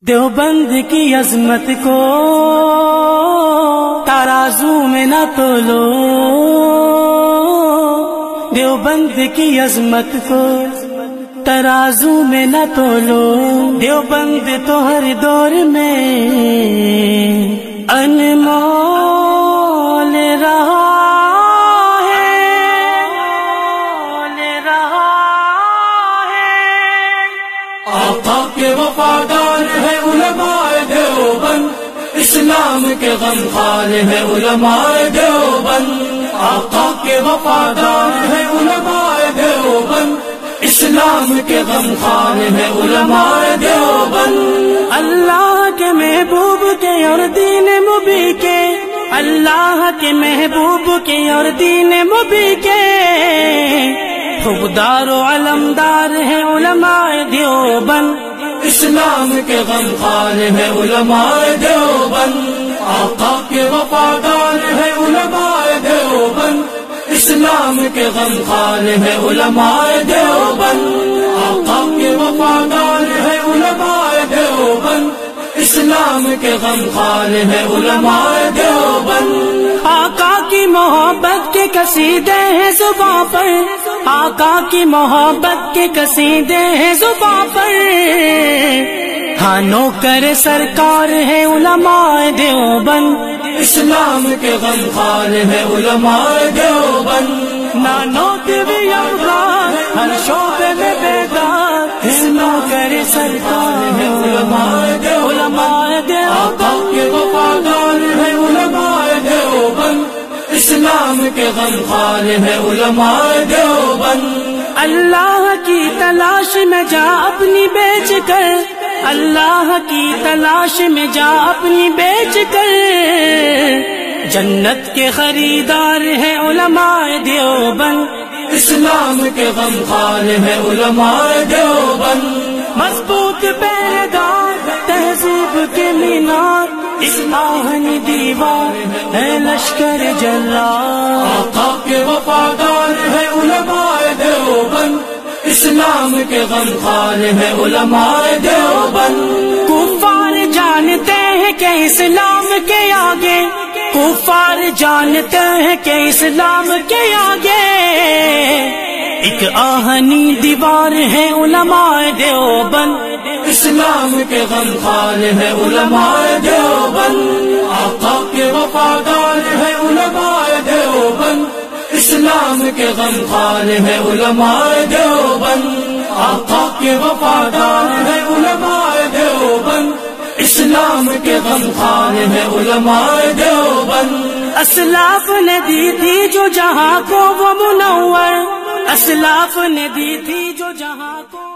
دیوبند کی عظمت کو ترازو میں نہ تولو، دیوبند کی عظمت کو ترازو میں نہ تولو، دیوبند تو ہر دور میں انمول رہا آقا کے وفادار ہے علماء دیوبند، اسلام کے غمخوار ہے علماء دیوبند، آقا کے وفادار ہے علماء دیوبند، اسلام کے غمخوار ہے علماء دیوبند۔ اللہ کے محبوب کے اور دین مبی کے، اللہ کے محبوب کے اور دین مبی کے خوددار و علمدار ہے علماء دیوبند، اسلام کے غمخوار ہے علماء دیوبند، آقا کے وفادار ہے علماء دیوبند، اسلام کے غمخوار ہے علماء دیوبند، آقا کے وفادار ہے علماء دیوبند، اسلام کے غمخوار ہے علماء دیوبند۔ آقا کی محبت کے قصیدے ہیں زباں پر، آقا کی محبت کے قصیدے ہیں زباں پر، ہاں نوکر سرکار ہے علماء دیوبند، اسلام کے غمخوار ہے علماء دیوبند، نانوت بھی اولاد ہر شعبے میں بیدار، نوکر سرکار ہے علماء دیوبند، آقا کے وفادار ہے علماء دیوبند، اسلام کے غمخوار ہے علماء دیوبند۔ اللہ کی تلاش میں جا اپنی بیچ کر، اللہ کی تلاش میں جا اپنی بیچ کر، جنت کے خریدار ہے علماء دیوبند، اسلام کے غمخوار ہے علماء دیوبند، مضبوط پہرےدار تہذیب کے مینار، اس آہنی دیوار ہے لشکر جلال، آقا کے وفادار ہے علماء دیوبند، اسلام کے غمخوار ہے علماء دیوبند۔ کفار جانتے ہیں کہ اسلام کے آگے، کفار جانتے ہیں کہ اسلام کے آگے ایک آہنی دیوار ہے علماء دیوبند، اسلام کے غمخوار ہے علماء دیوبند، آقا کے وفادار ہے علماء دیوبند، اسلام کے غمخوار ہے علماء دیوبند، آقا کے وفادار ہے علماء دیوبند، اسلام کے غمخوار ہے علماء دیوبند۔ اسلاف نے دی تھی جو جہاں کو وہ منور، اسلاف نے دی تھی جو جہاں کو